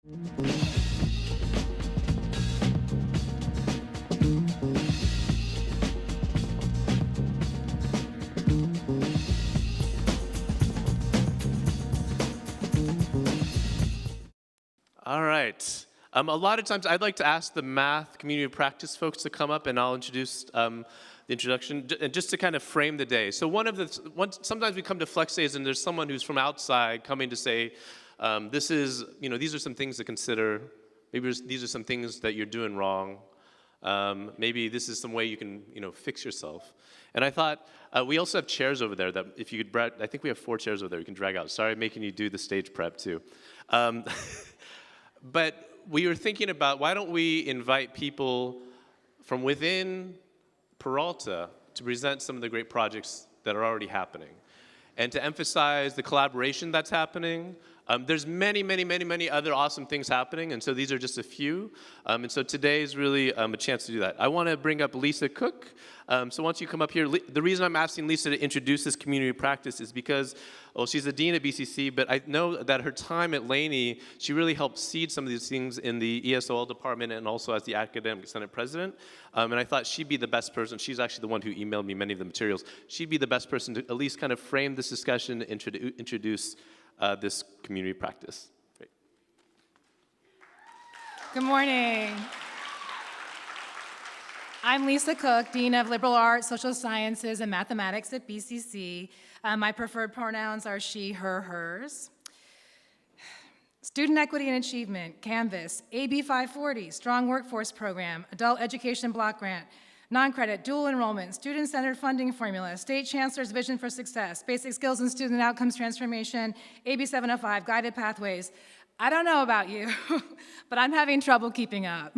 All right. A lot of times I'd like to ask the math community of practice folks to come up, and I'll introduce the introduction, just to kind of frame the day. So sometimes we come to Flex Days and there's someone who's from outside coming to say, these are some things to consider. Maybe these are some things that you're doing wrong. Maybe this is some way you can, fix yourself. And I thought, we also have chairs over there that if you could, I think we have 4 chairs over there you can drag out. Sorry, making you do the stage prep too. But we were thinking about, why don't we invite people from within Peralta to present some of the great projects that are already happening, and to emphasize the collaboration that's happening. There's many, many, many, many other awesome things happening, and so these are just a few. And so today is really a chance to do that. I want to bring up Lisa Cook. So once you come up here, the reason I'm asking Lisa to introduce this community practice is because, well, she's the dean at BCC, but I know that her time at Laney, she really helped seed some of these things in the ESOL department and also as the academic senate president. And I thought she'd be the best person. She's actually the one who emailed me many of the materials. She'd be the best person to at least kind of frame this discussion, introduce this community practice. Great. Good morning. I'm Lisa Cook, Dean of Liberal Arts, Social Sciences, and Mathematics at BCC. My preferred pronouns are she, her, hers. Student Equity and Achievement, Canvas, AB 540, Strong Workforce Program, Adult Education Block Grant, non-credit, dual enrollment, student-centered funding formula, State Chancellor's Vision for Success, Basic Skills and Student Outcomes Transformation, AB 705, Guided Pathways. I don't know about you, but I'm having trouble keeping up.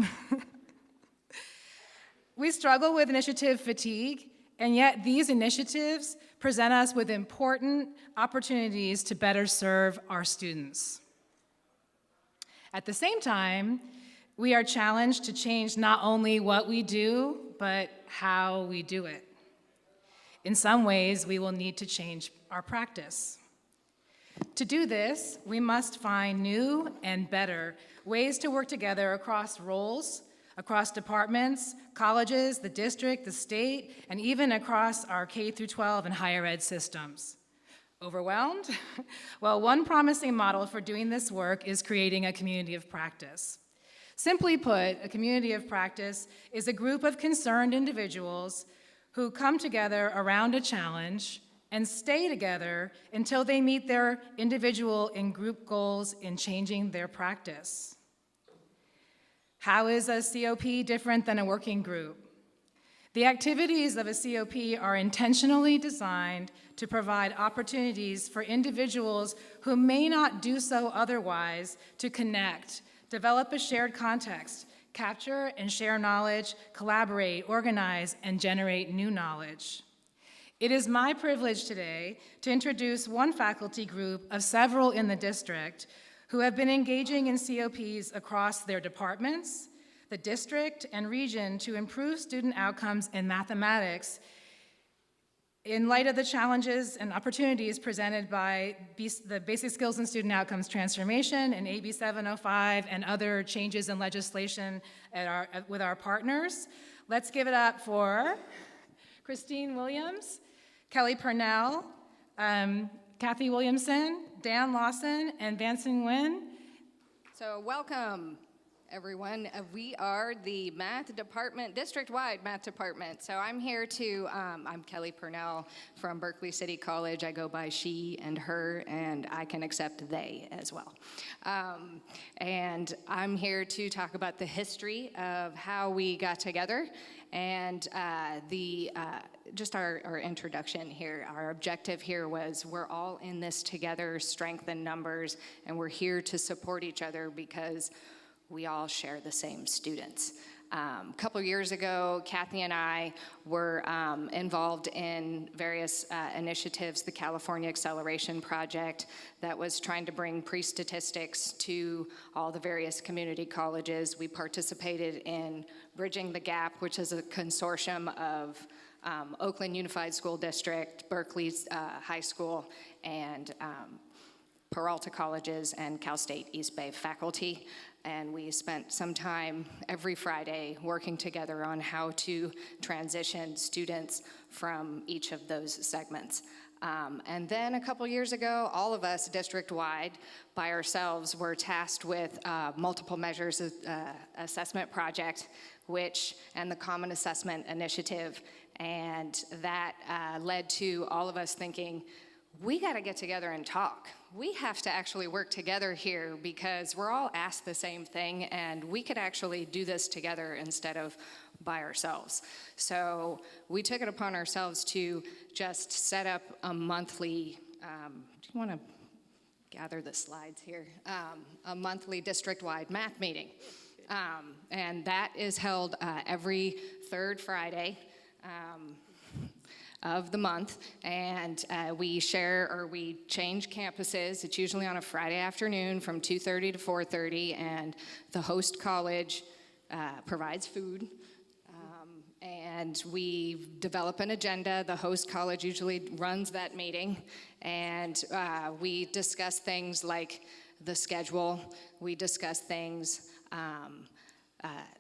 We struggle with initiative fatigue, and yet these initiatives present us with important opportunities to better serve our students. At the same time, we are challenged to change not only what we do, but how we do it. In some ways, we will need to change our practice. To do this, we must find new and better ways to work together across roles, across departments, colleges, the district, the state, and even across our K-12 and higher ed systems. Overwhelmed? Well, one promising model for doing this work is creating a community of practice. Simply put, a community of practice is a group of concerned individuals who come together around a challenge and stay together until they meet their individual and group goals in changing their practice. How is a COP different than a working group? The activities of a COP are intentionally designed to provide opportunities for individuals who may not do so otherwise to connect, develop a shared context, capture and share knowledge, collaborate, organize, and generate new knowledge. It is my privilege today to introduce one faculty group of several in the district who have been engaging in COPs across their departments, the district, and region to improve student outcomes in mathematics in light of the challenges and opportunities presented by the Basic Skills and Student Outcomes Transformation and AB 705 and other changes in legislation with our partners. Let's give it up for Christine Williams, Kelly Purnell, Kathy Williamson, Dan Lawson, and Vanson Nguyen. So welcome, everyone. We are the math department, district-wide math department. So I'm here to, I'm Kelly Purnell from Berkeley City College. I go by she and her, and I can accept they as well. And I'm here to talk about the history of how we got together and just our introduction here. Our objective here was we're all in this together, strength in numbers, and we're here to support each other because we all share the same students. A couple years ago, Kathy and I were involved in various initiatives, the California Acceleration Project that was trying to bring pre-statistics to all the various community colleges. We participated in Bridging the Gap, which is a consortium of Oakland Unified School District, Berkeley High School, and Peralta colleges and Cal State East Bay faculty. And we spent some time every Friday working together on how to transition students from each of those segments. And then a couple years ago, all of us district-wide by ourselves were tasked with multiple measures assessment project, and the Common Assessment Initiative. And that led to all of us thinking, we got to get together and talk. We have to actually work together here because we're all asked the same thing, and we could actually do this together instead of by ourselves. So we took it upon ourselves to just set up a monthly, do you want to gather the slides here? A monthly district-wide math meeting. And that is held every third Friday of the month, and we change campuses. It's usually on a Friday afternoon from 2:30 to 4:30, and the host college provides food. And we develop an agenda. The host college usually runs that meeting, and we discuss things like the schedule. We discuss things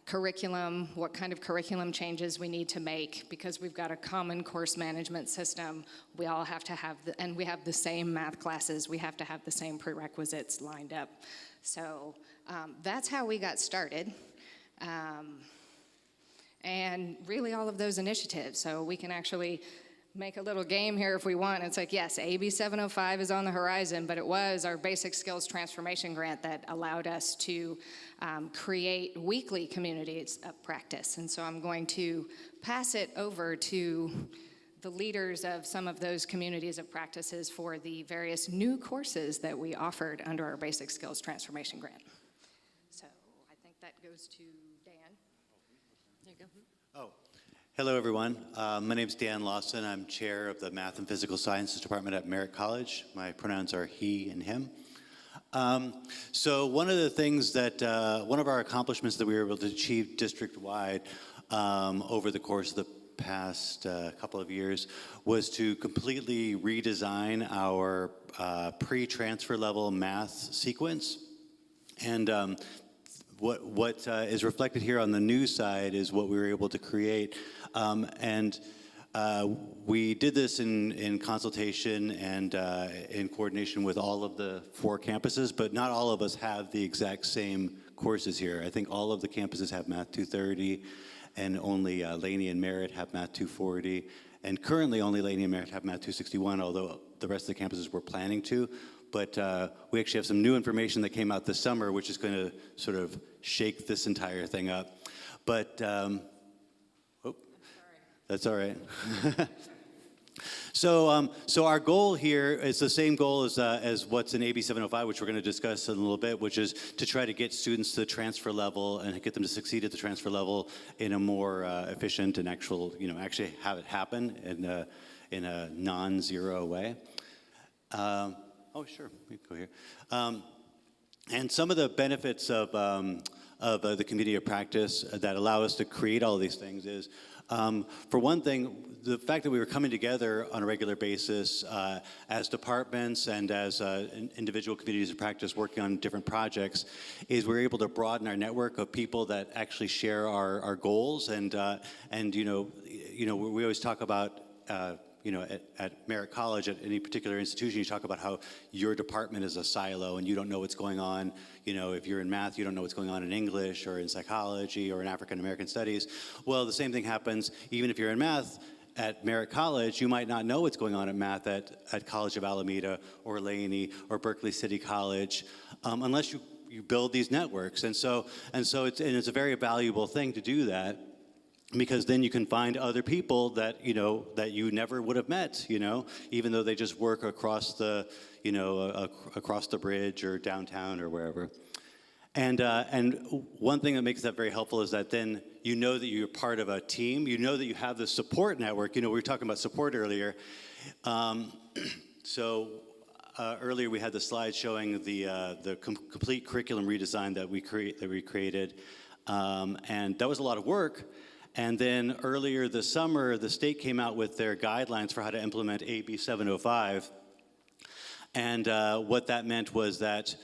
curriculum, what kind of curriculum changes we need to make, because we've got a common course management system. We all have to have, and we have the same math classes. We have to have the same prerequisites lined up. So that's how we got started. And really all of those initiatives. So we can actually make a little game here if we want. It's like, yes, AB 705 is on the horizon, but it was our Basic Skills Transformation Grant that allowed us to create weekly communities of practice. And so I'm going to pass it over to the leaders of some of those communities of practices for the various new courses that we offered under our Basic Skills Transformation Grant. So I think that goes to Dan. There you go. Oh. Hello, everyone. My name is Dan Lawson. I'm chair of the Math and Physical Sciences Department at Merritt College. My pronouns are he and him. So one of the things that, one of our accomplishments that we were able to achieve district-wide over the course of the past couple of years was to completely redesign our pre-transfer level math sequence. And what is reflected here on the new side is what we were able to create. We did this in consultation and in coordination with all of the 4 campuses, but not all of us have the exact same courses here. I think all of the campuses have Math 230, and only Laney and Merritt have Math 240. And currently only Laney and Merritt have Math 261, although the rest of the campuses were planning to. But we actually have some new information that came out this summer, which is going to sort of shake this entire thing up. But, that's all right. So our goal here is the same goal as what's in AB 705, which we're going to discuss in a little bit, which is to try to get students to the transfer level and get them to succeed at the transfer level in a more efficient and actually have it happen in a non-zero way. Oh, sure, we can go here. And some of the benefits of the community of practice that allow us to create all of these things is, for one thing, the fact that we were coming together on a regular basis as departments and as individual communities of practice working on different projects is we're able to broaden our network of people that actually share our goals. And we always talk about at Merritt College, at any particular institution, you talk about how your department is a silo and you don't know what's going on. If you're in math, you don't know what's going on in English or in psychology or in African American studies. Well, the same thing happens even if you're in math at Merritt College. You might not know what's going on in math at College of Alameda or Laney or Berkeley City College unless you build these networks. And so it's a very valuable thing to do that, because then you can find other people that you never would have met, even though they just work across the across the bridge or downtown or wherever. And one thing that makes that very helpful is that then that you're part of a team. You know that you have the support network. We were talking about support earlier. Earlier we had the slide showing the complete curriculum redesign that we created, and that was a lot of work. And then earlier this summer, the state came out with their guidelines for how to implement AB 705. And what that meant was that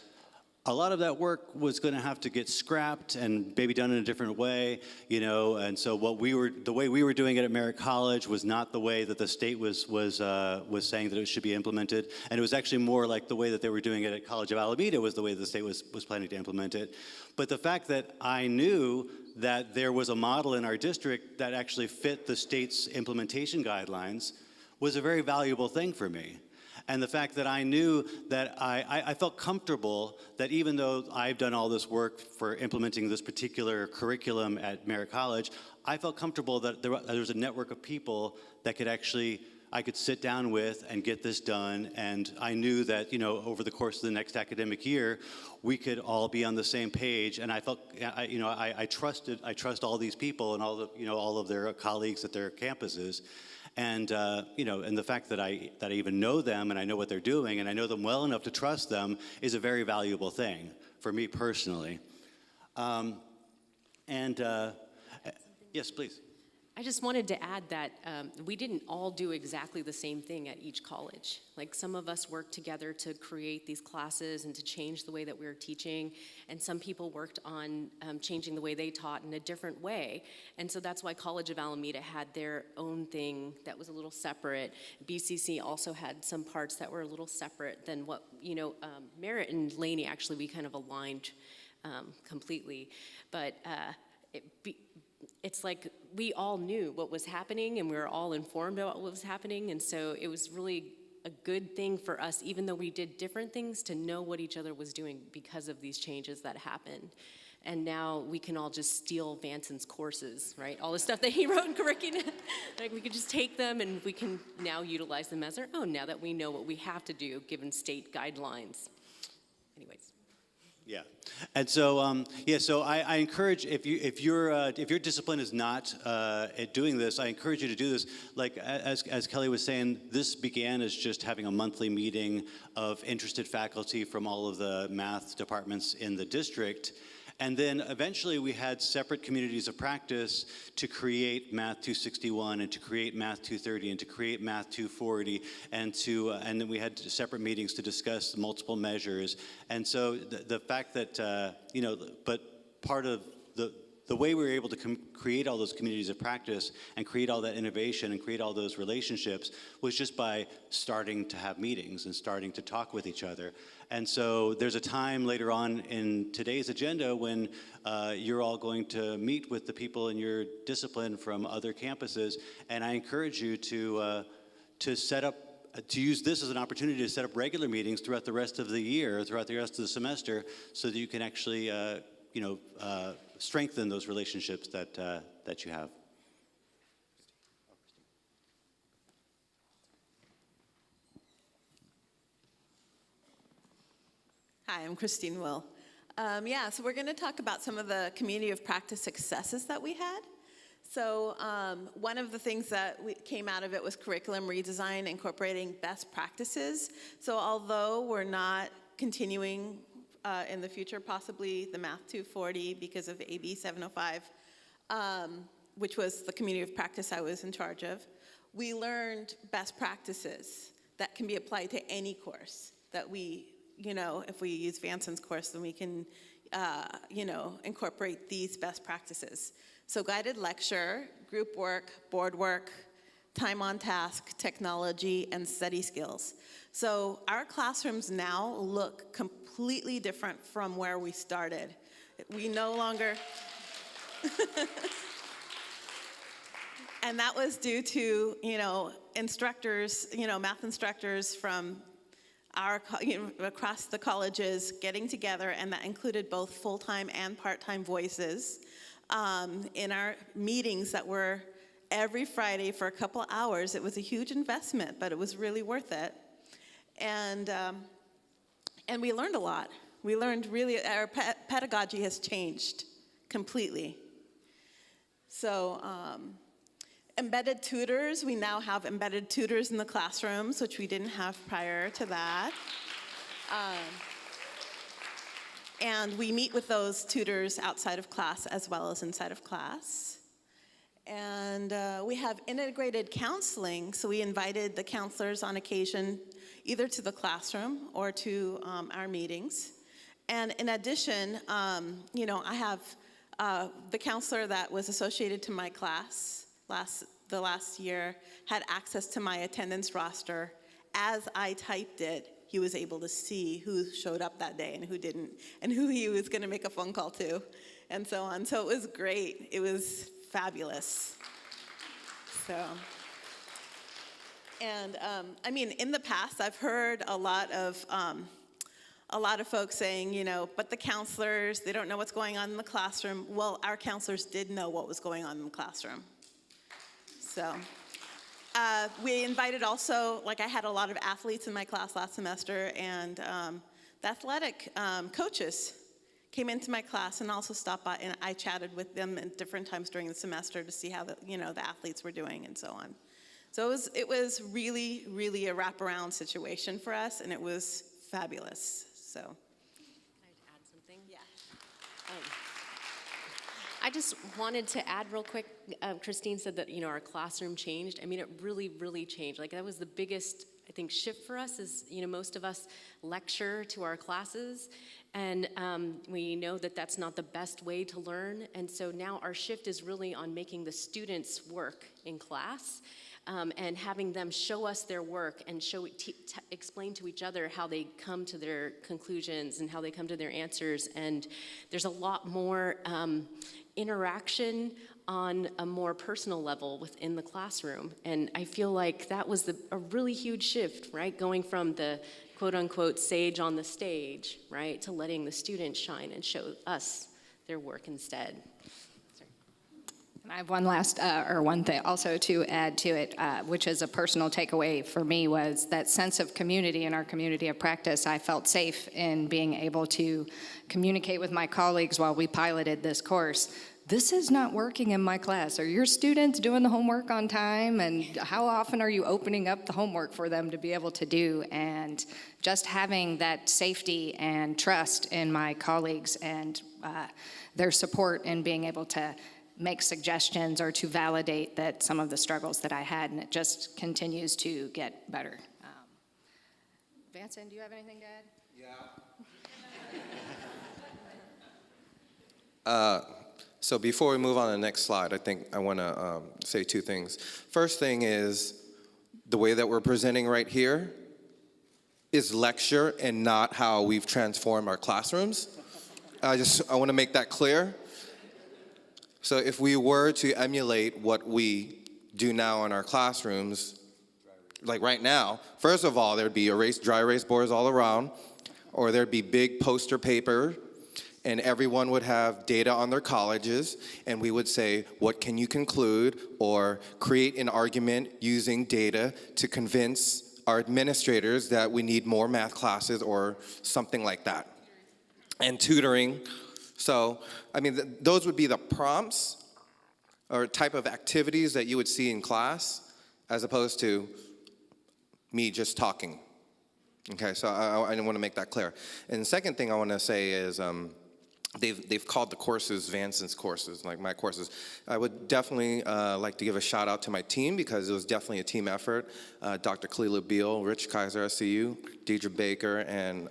a lot of that work was going to have to get scrapped and maybe done in a different way, you know. And so the way we were doing it at Merritt College was not the way that the state was saying that it should be implemented. And it was actually more like the way that they were doing it at College of Alameda was the way the state was planning to implement it. But the fact that I knew that there was a model in our district that actually fit the state's implementation guidelines was a very valuable thing for me. And the fact that I knew that I felt comfortable that even though I've done all this work for implementing this particular curriculum at Merritt College, I felt comfortable that there was a network of people that I could sit down with and get this done. And I knew that, you know, over the course of the next academic year, we could all be on the same page. And I felt, I trust all these people and all of their colleagues at their campuses. And and the fact that I even know them and I know what they're doing and I know them well enough to trust them is a very valuable thing for me personally. Yes, please. I just wanted to add that we didn't all do exactly the same thing at each college. Like some of us worked together to create these classes and to change the way that we were teaching, and some people worked on changing the way they taught in a different way. And so that's why College of Alameda had their own thing that was a little separate. BCC also had some parts that were a little separate than what, Merritt and Laney actually we kind of aligned completely. But it's like we all knew what was happening and we were all informed about what was happening, and so it was really a good thing for us, even though we did different things, to know what each other was doing because of these changes that happened. And now we can all just steal Vanson's courses, right? All the stuff that he wrote in curriculum, like we could just take them and we can now utilize them as our own now that we know what we have to do given state guidelines. Anyways. Yeah, and so so I encourage if your discipline is not doing this, I encourage you to do this. Like as Kelly was saying, this began as just having a monthly meeting of interested faculty from all of the math departments in the district. And then eventually we had separate communities of practice to create Math 261 and to create Math 230 and to create Math 240 and then we had separate meetings to discuss multiple measures. And so the fact that but part of the way we were able to create all those communities of practice and create all that innovation and create all those relationships was just by starting to have meetings and starting to talk with each other. And so there's a time later on in today's agenda when you're all going to meet with the people in your discipline from other campuses, and I encourage you to use this as an opportunity to set up regular meetings throughout the rest of the year, throughout the rest of the semester, so that you can actually strengthen those relationships that you have. Hi, I'm Christine Will. So we're going to talk about some of the community of practice successes that we had. So one of the things that came out of it was curriculum redesign, incorporating best practices. So although we're not continuing in the future, possibly the Math 240 because of AB 705, which was the community of practice I was in charge of, we learned best practices that can be applied to any course that we, if we use Vanson's course, then we can, incorporate these best practices. So guided lecture, group work, board work, time on task, technology, and study skills. So our classrooms now look completely different from where we started. We no longer, and that was due to, instructors, math instructors from across the colleges getting together, and that included both full-time and part-time voices in our meetings that were every Friday for a couple hours. It was a huge investment, but it was really worth it. And we learned a lot. We learned really, our pedagogy has changed completely. So embedded tutors, we now have embedded tutors in the classrooms, which we didn't have prior to that. And we meet with those tutors outside of class as well as inside of class. And we have integrated counseling, so we invited the counselors on occasion either to the classroom or to our meetings. And in addition, you know, I have the counselor that was associated to my class the last year had access to my attendance roster. As I typed it, he was able to see who showed up that day and who didn't, and who he was going to make a phone call to, and so on. So it was great. It was fabulous. So, and I mean, in the past, I've heard a lot of folks saying, you know, but the counselors, they don't know what's going on in the classroom. Well, our counselors did know what was going on in the classroom. So. We invited also, like I had a lot of athletes in my class last semester, and the athletic coaches came into my class and also stopped by, and I chatted with them at different times during the semester to see how the athletes were doing and so on. So it was really, really a wraparound situation for us, and it was fabulous. So. Can I add something? Yeah. I just wanted to add real quick, Christine said that, you know, our classroom changed. I mean, it really, really changed. Like, that was the biggest, I think, shift for us is, you know, most of us lecture to our classes, and we know that that's not the best way to learn. And so now our shift is really on making the students work in class. And having them show us their work and explain to each other how they come to their conclusions and how they come to their answers. And there's a lot more interaction on a more personal level within the classroom. And I feel like that was a really huge shift, right? Going from the quote-unquote sage on the stage, right, to letting the students shine and show us their work instead. And I have one last, or one thing also to add to it, which is a personal takeaway for me, was that sense of community in our community of practice. I felt safe in being able to communicate with my colleagues while we piloted this course. This is not working in my class. Are your students doing the homework on time? And how often are you opening up the homework for them to be able to do? And just having that safety and trust in my colleagues and their support in being able to make suggestions or to validate that some of the struggles that I had, and it just continues to get better. Vanson, do you have anything to add? So before we move on to the next slide, I think I want to say two things. First thing is, the way that we're presenting right here is lecture and not how we've transformed our classrooms. I want to make that clear. So if we were to emulate what we do now in our classrooms, like right now, first of all, there'd be dry erase boards all around, or there'd be big poster paper, and everyone would have data on their colleges, and we would say, what can you conclude, or create an argument using data to convince our administrators that we need more math classes or something like that. And tutoring. So, I mean, those would be the prompts or type of activities that you would see in class, as opposed to me just talking. Okay, so I want to make that clear. And the second thing I want to say is they've called the courses Vanson's courses, like my courses. I would definitely like to give a shout out to my team, because it was definitely a team effort. Dr. Kalila Beal, Rich Kaiser, SCU, Deidre Baker, and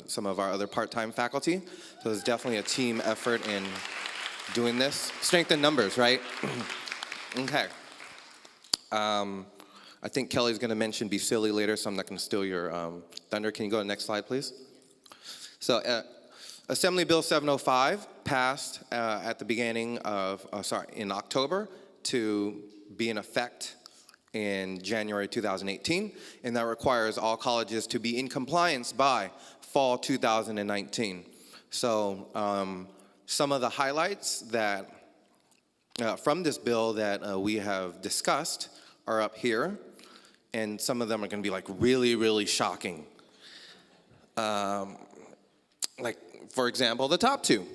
some of our other part-time faculty. So it's definitely a team effort in doing this. Strength in numbers, right? Okay. I think Kelly's going to mention Be Silly later, so I'm not going to steal your thunder. Can you go to the next slide, please? So Assembly Bill 705 passed at the beginning of, in October, to be in effect in January 2018, and that requires all colleges to be in compliance by fall 2019. So some of the highlights that from this bill that we have discussed are up here, and some of them are going to be like really, really shocking. Like, for example, the top two.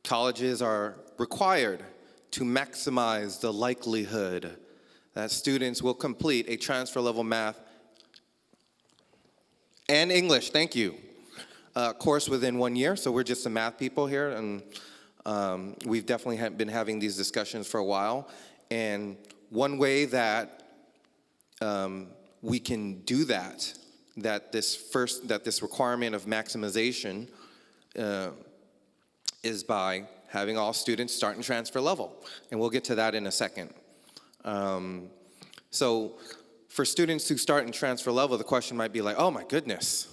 Colleges are required to maximize the likelihood that students will complete a transfer level math and English, thank you, course within 1 year. So we're just the math people here, and we've definitely been having these discussions for a while. And one way that we can do that, that this requirement of maximization is by having all students start and transfer level. And we'll get to that in a second. So for students who start and transfer level, the question might be like, oh my goodness,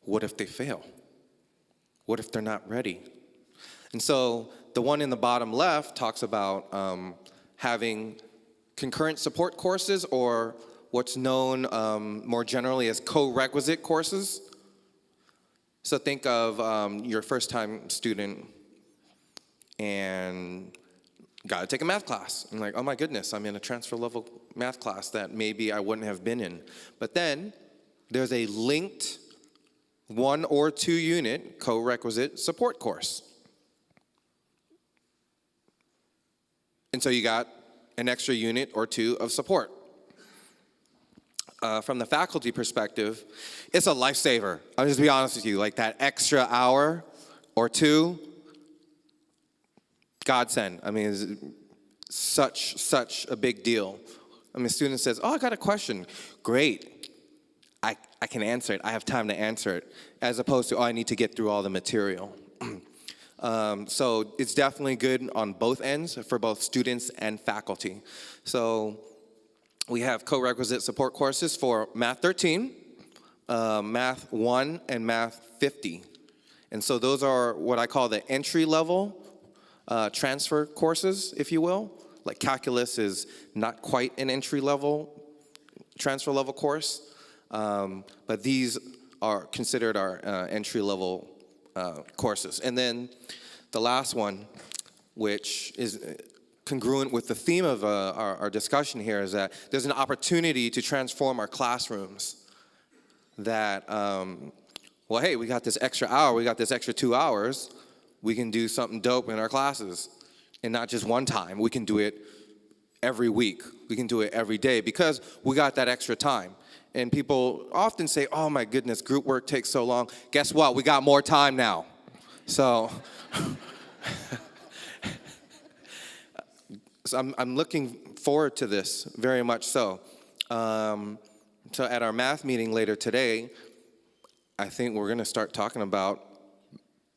what if they fail? What if they're not ready? And so the one in the bottom left talks about having concurrent support courses, or what's known more generally as co-requisite courses. So think of your first-time student and got to take a math class. And like, oh my goodness, I'm in a transfer level math class that maybe I wouldn't have been in. But then there's a linked 1 or 2 unit co-requisite support course. And so you got an extra unit or 2 of support. From the faculty perspective, it's a lifesaver. I'll just be honest with you, like that extra hour or 2, godsend. I mean, it's such a big deal. I mean, a student says, oh, I got a question. Great. I can answer it. I have time to answer it. As opposed to, oh, I need to get through all the material. So it's definitely good on both ends for both students and faculty. So we have co-requisite support courses for Math 13, Math 1, and Math 50. And so those are what I call the entry-level transfer courses, if you will. Like calculus is not quite an entry-level, transfer-level course, but these are considered our entry-level courses. And then the last one, which is congruent with the theme of our discussion here, is that there's an opportunity to transform our classrooms. That, well, hey, we got this extra hour, we got this extra 2 hours, we can do something dope in our classes. And not just one time, we can do it every week. We can do it every day because we got that extra time. And people often say, oh my goodness, group work takes so long. Guess what? We got more time now. So, I'm looking forward to this, very much so. So at our math meeting later today, I think we're going to start talking about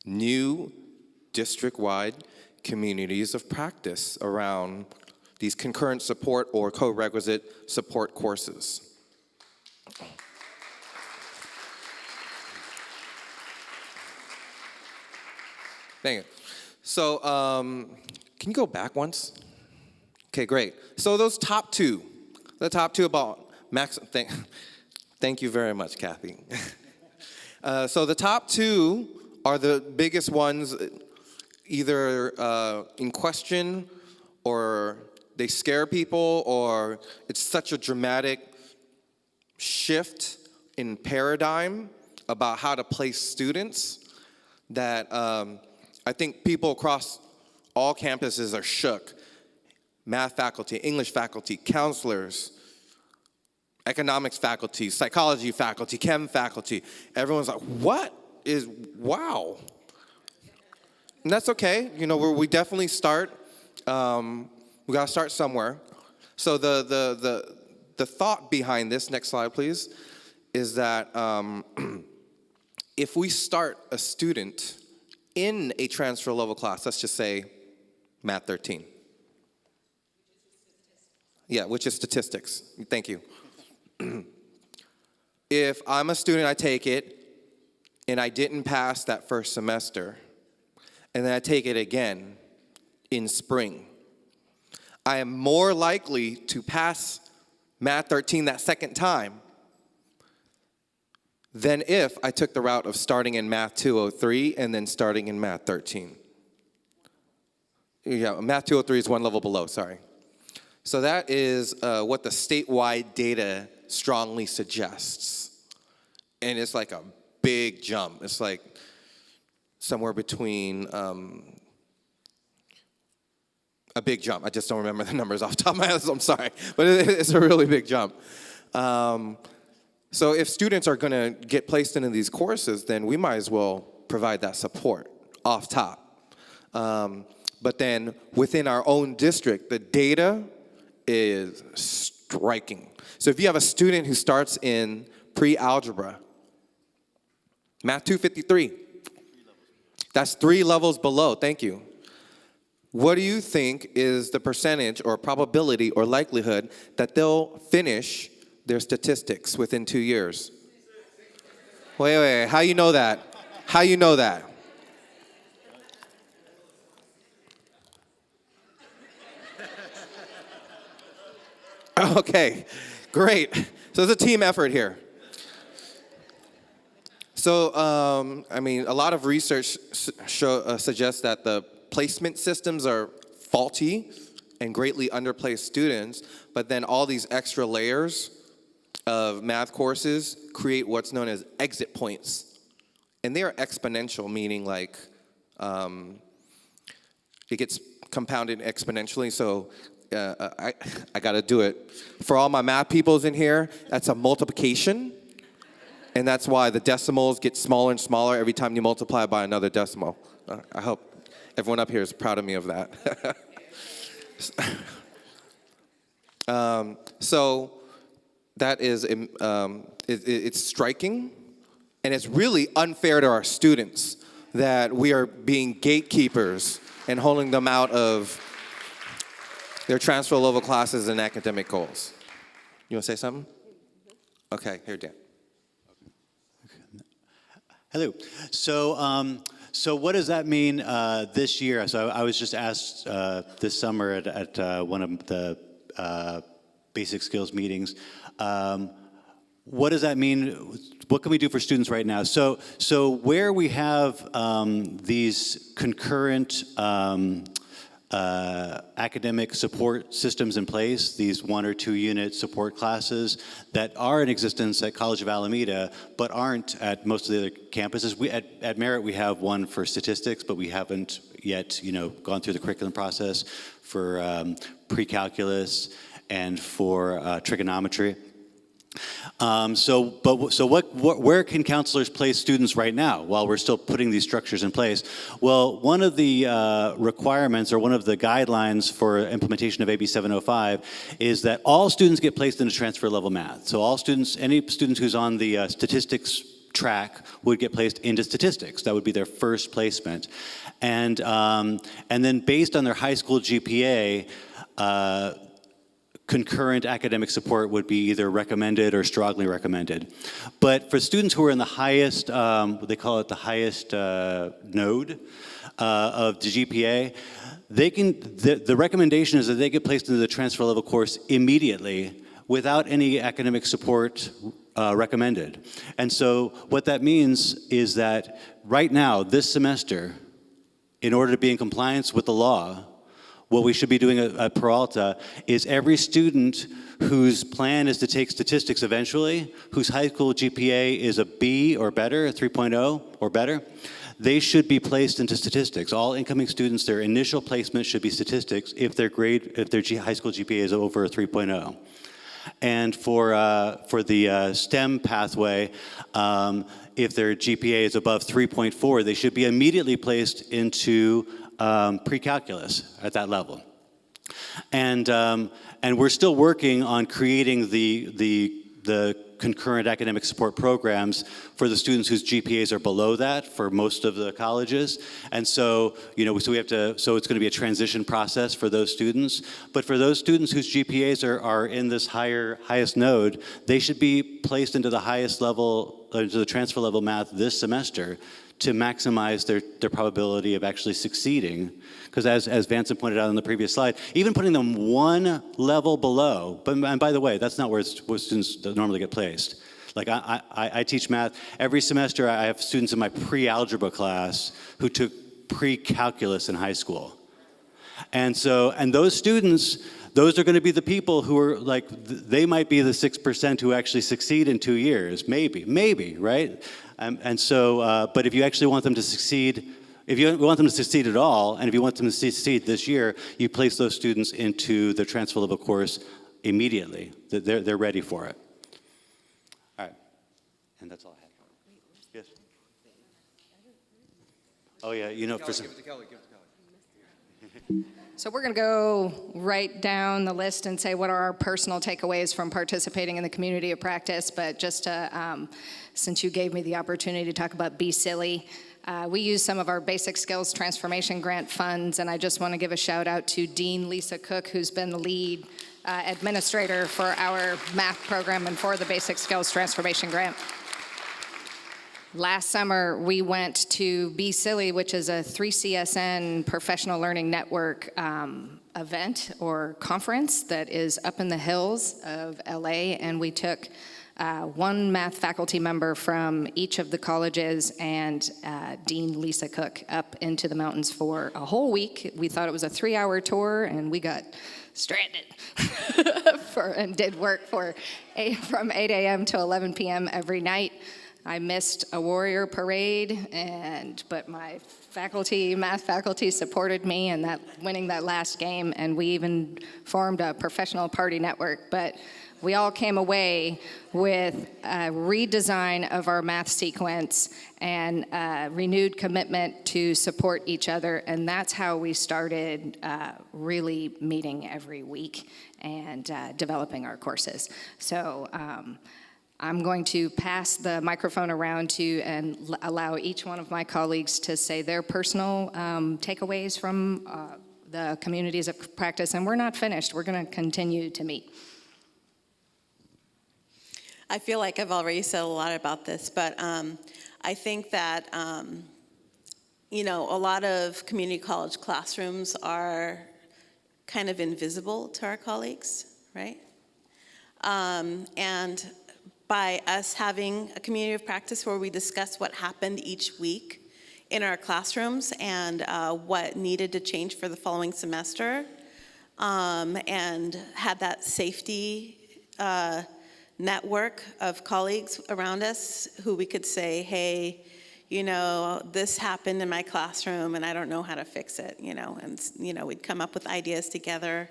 new district-wide communities of practice around these concurrent support or co-requisite support courses. Thank you. So, can you go back once? Okay, great. So those top 2, the top 2 about max. Thank you very much, Kathy. So the top 2 are the biggest ones, either in question, or they scare people, or it's such a dramatic shift in paradigm about how to place students that I think people across all campuses are shook. Math faculty, English faculty, counselors, economics faculty, psychology faculty, chem faculty. Everyone's like, wow. And that's okay. You know, we definitely start, we gotta start somewhere. So the thought behind this, next slide please, is that if we start a student in a transfer level class, let's just say Math 13. Yeah, which is statistics. Thank you. If I'm a student, I take it, and I didn't pass that first semester, and then I take it again in spring, I am more likely to pass Math 13 that second time than if I took the route of starting in Math 203 and then starting in Math 13. Yeah, Math 203 is one level below, sorry. So that is what the statewide data strongly suggests. And it's like a big jump. It's like somewhere between a big jump. I just don't remember the numbers off the top of my head, so I'm sorry. But it's a really big jump. So if students are going to get placed into these courses, then we might as well provide that support off top. But then within our own district, the data is striking. So if you have a student who starts in pre-algebra, Math 253, that's 3 levels below, thank you. What do you think is the percentage or probability or likelihood that they'll finish their statistics within 2 years? Wait, how you know that? How you know that? Okay, great. So it's a team effort here. So, I mean, a lot of research suggests that the placement systems are faulty and greatly underplace students, but then all these extra layers of math courses create what's known as exit points. And they are exponential, meaning like it gets compounded exponentially. So I got to do it. For all my math peoples in here, that's a multiplication. And that's why the decimals get smaller and smaller every time you multiply by another decimal. I hope everyone up here is proud of me of that. So that is, it's striking, and it's really unfair to our students that we are being gatekeepers and holding them out of their transfer level classes and academic goals. You want to say something? Okay, here, Dan. Hello. So what does that mean this year? So I was just asked this summer at one of the basic skills meetings. What does that mean? What can we do for students right now? So where we have these concurrent academic support systems in place, these 1 or 2 unit support classes that are in existence at College of Alameda, but aren't at most of the other campuses. At Merritt, we have one for statistics, but we haven't yet, gone through the curriculum process for pre-calculus and for trigonometry. Where can counselors place students right now while we're still putting these structures in place? Well, one of the requirements or one of the guidelines for implementation of AB 705 is that all students get placed into transfer level math. So all students, any student who's on the statistics track would get placed into statistics. That would be their first placement. And then based on their high school GPA, concurrent academic support would be either recommended or strongly recommended. But for students who are in the highest, they call it the highest node of the GPA, the recommendation is that they get placed into the transfer level course immediately without any academic support recommended. And so what that means is that right now, this semester, in order to be in compliance with the law, what we should be doing at Peralta is every student whose plan is to take statistics eventually, whose high school GPA is a B or better, a 3.0 or better, they should be placed into statistics. All incoming students, their initial placement should be statistics if their high school GPA is over a 3.0. And for the STEM pathway, if their GPA is above 3.4, they should be immediately placed into pre-calculus at that level. And we're still working on creating the concurrent academic support programs for the students whose GPAs are below that for most of the colleges. And so, so it's going to be a transition process for those students. But for those students whose GPAs are in this highest node, they should be placed into the highest level, into the transfer level math this semester to maximize their probability of actually succeeding. Because as Vanson pointed out on the previous slide, even putting them one level below, and by the way, that's not where students normally get placed. Like I teach math. Every semester I have students in my pre-algebra class who took pre-calculus in high school. And those students, those are going to be the people who are like, they might be the 6% who actually succeed in 2 years, maybe, right? But if you actually want them to succeed, if you want them to succeed at all, and if you want them to succeed this year, you place those students into the transfer level course immediately. They're ready for it. All right, and that's all I had. Yes. Oh yeah, for some. Give it to Kelly. So we're going to go right down the list and say what are our personal takeaways from participating in the community of practice. But just to, since you gave me the opportunity to talk about Be Silly, we use some of our basic skills transformation grant funds, and I just want to give a shout out to Dean Lisa Cook, who's been the lead administrator for our math program and for the basic skills transformation grant. Last summer, we went to Be Silly, which is a 3CSN professional learning network event or conference that is up in the hills of LA, and we took one math faculty member from each of the colleges and Dean Lisa Cook up into the mountains for a whole week. We thought it was a 3-hour tour, and we got stranded and did work from 8 a.m. to 11 p.m. every night. I missed a warrior parade, but my math faculty supported me in winning that last game, and we even formed a professional party network. But we all came away with a redesign of our math sequence and a renewed commitment to support each other, and that's how we started really meeting every week and developing our courses. So I'm going to pass the microphone around and allow each one of my colleagues to say their personal takeaways from the communities of practice, and we're not finished. We're going to continue to meet. I feel like I've already said a lot about this, but I think that, a lot of community college classrooms are kind of invisible to our colleagues, right? And by us having a community of practice where we discuss what happened each week in our classrooms and what needed to change for the following semester, and had that safety network of colleagues around us who we could say, hey, this happened in my classroom and I don't know how to fix it, and we'd come up with ideas together.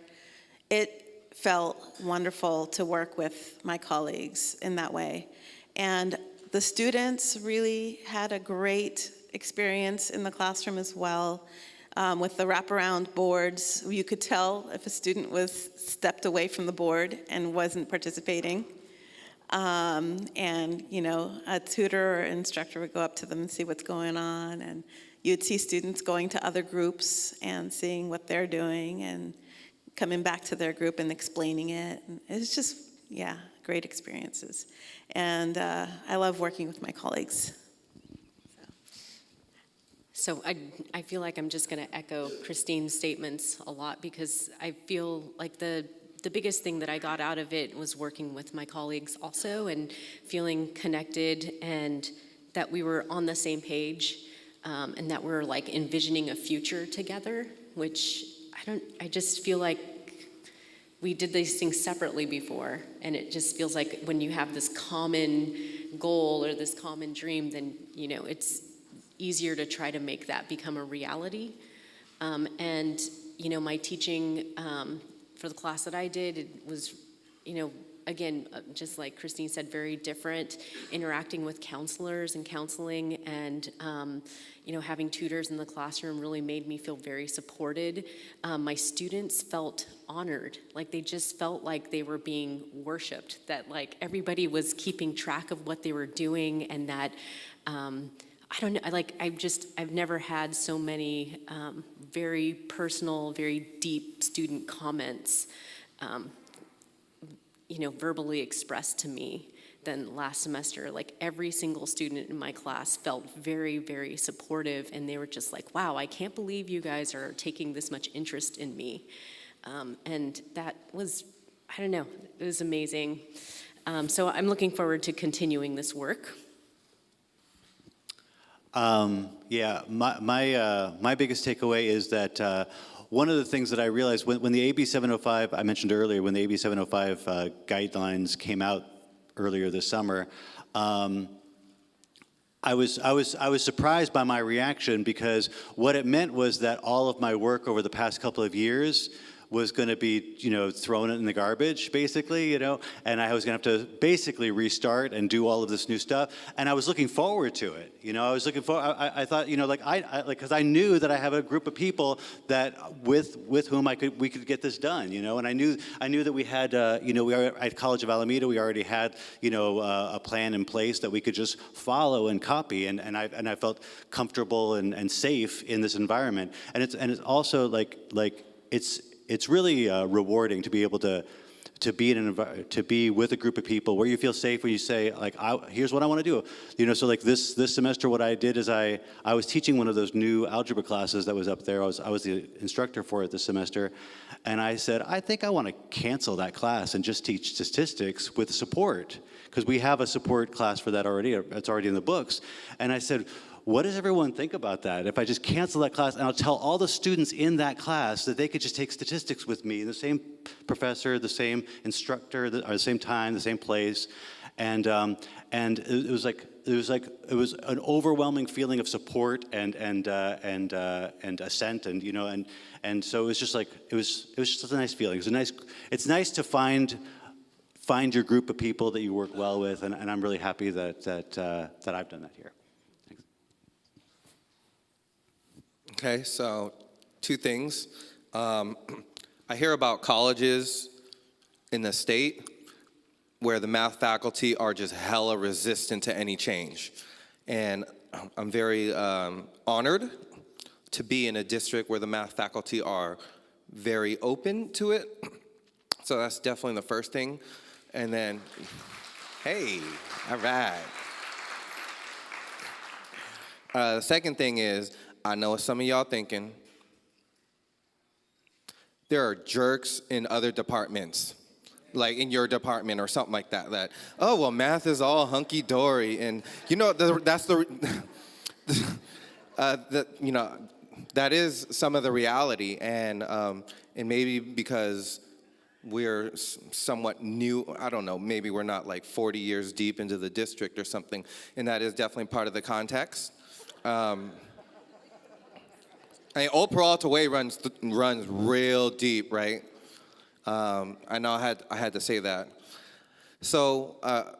It felt wonderful to work with my colleagues in that way. And the students really had a great experience in the classroom as well. With the wraparound boards, you could tell if a student was stepped away from the board and wasn't participating. A tutor or instructor would go up to them and see what's going on, and you'd see students going to other groups and seeing what they're doing and coming back to their group and explaining it. And it's just, great experiences. And I love working with my colleagues. So I feel like I'm just going to echo Christine's statements a lot, because I feel like the biggest thing that I got out of it was working with my colleagues also and feeling connected, and that we were on the same page, and that we're like envisioning a future together, which I just feel like we did these things separately before, and it just feels like when you have this common goal or this common dream, then it's easier to try to make that become a reality. And my teaching for the class that I did, it was, again, just like Christine said, very different, interacting with counselors and counseling, and having tutors in the classroom really made me feel very supported. My students felt honored, like they just felt like they were being worshiped, that like everybody was keeping track of what they were doing, and that I don't know, I've never had so many very personal, very deep student comments verbally expressed to me than last semester. Like every single student in my class felt very, very supportive, and they were just like, wow, I can't believe you guys are taking this much interest in me. And that was, it was amazing. So I'm looking forward to continuing this work. My biggest takeaway is that one of the things that I realized when the AB 705, I mentioned earlier, when the AB 705 guidelines came out earlier this summer, I was surprised by my reaction, because what it meant was that all of my work over the past couple of years was going to be, thrown in the garbage, basically, and I was going to have to basically restart and do all of this new stuff. And I was looking forward to it. I was looking forward. I thought, because I knew that I have a group of people that with whom we could get this done, and I knew that we had, we were at College of Alameda. We already had, a plan in place that we could just follow and copy, and I felt comfortable and safe in this environment. And it's also like it's really rewarding to be able to be with a group of people where you feel safe, where you say, like, here's what I want to do. So like this semester, what I did is I was teaching one of those new algebra classes that was up there. I was the instructor for it this semester, and I said, I think I want to cancel that class and just teach statistics with support, because we have a support class for that already. It's already in the books. And I said, what does everyone think about that? If I just cancel that class and I'll tell all the students in that class that they could just take statistics with me, the same professor, the same instructor, or the same time, the same place, and it was an overwhelming feeling of support and assent, and so it was just like it was just a nice feeling. It's nice to find your group of people that you work well with, and I'm really happy that I've done that here. Okay, so 2 things. I hear about colleges in the state where the math faculty are just hella resistant to any change. And I'm very honored to be in a district where the math faculty are very open to it. So that's definitely the first thing. And then, hey, all right. The second thing is, I know what some of y'all thinking. There are jerks in other departments, like in your department or something like that, oh, well, math is all hunky-dory. And, that is some of the reality. And maybe because we're somewhat new, I don't know, maybe we're not like 40 years deep into the district or something, and that is definitely part of the context. Old Peralta Way runs real deep, right? I know I had to say that. So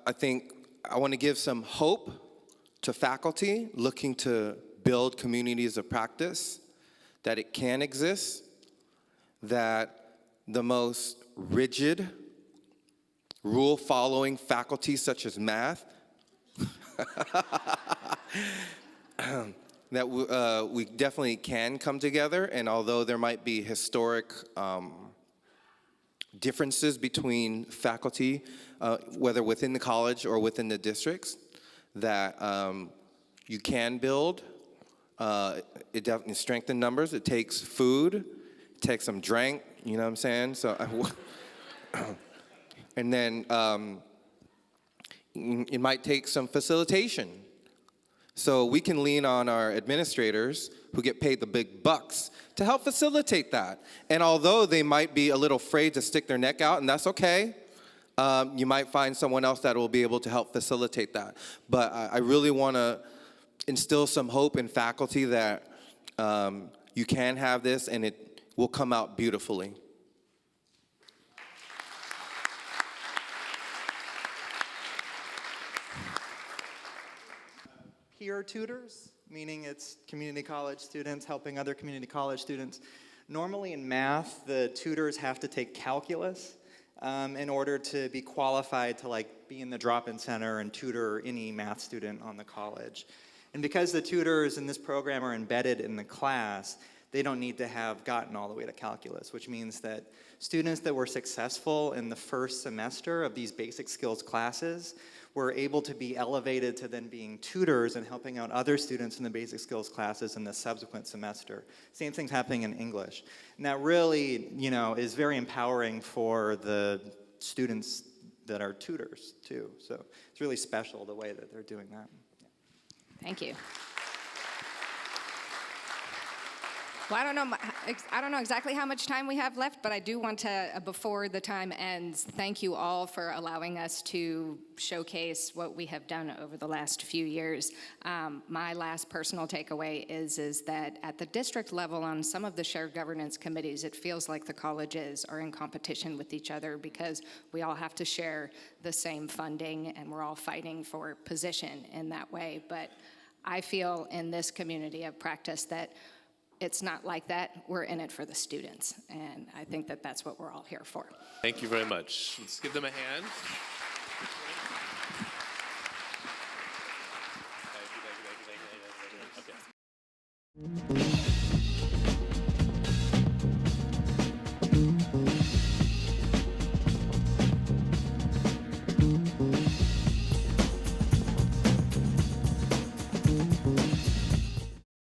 I think I want to give some hope to faculty looking to build communities of practice, that it can exist, that the most rigid, rule-following faculty such as math that we definitely can come together, and although there might be historic differences between faculty, whether within the college or within the districts, that you can build. It definitely strengthens numbers. It takes food, it takes some drink, you know what I'm saying? So, and then it might take some facilitation. So we can lean on our administrators who get paid the big bucks to help facilitate that. And although they might be a little afraid to stick their neck out, and that's okay, you might find someone else that will be able to help facilitate that. But I really want to instill some hope in faculty that you can have this and it will come out beautifully. Peer tutors, meaning it's community college students helping other community college students. Normally in math, the tutors have to take calculus in order to be qualified to be in the drop-in center and tutor any math student on the college. And because the tutors in this program are embedded in the class, they don't need to have gotten all the way to calculus, which means that students that were successful in the first semester of these basic skills classes were able to be elevated to then being tutors and helping out other students in the basic skills classes in the subsequent semester. Same thing's happening in English. And that really, is very empowering for the students that are tutors too. So it's really special the way that they're doing that. Thank you. Well, I don't know exactly how much time we have left, but I do want to, before the time ends, thank you all for allowing us to showcase what we have done over the last few years. My last personal takeaway is that at the district level on some of the shared governance committees, it feels like the colleges are in competition with each other because we all have to share the same funding and we're all fighting for position in that way. But I feel in this community of practice that it's not like that. We're in it for the students, and I think that that's what we're all here for. Thank you very much. Let's give them a hand. Thank you.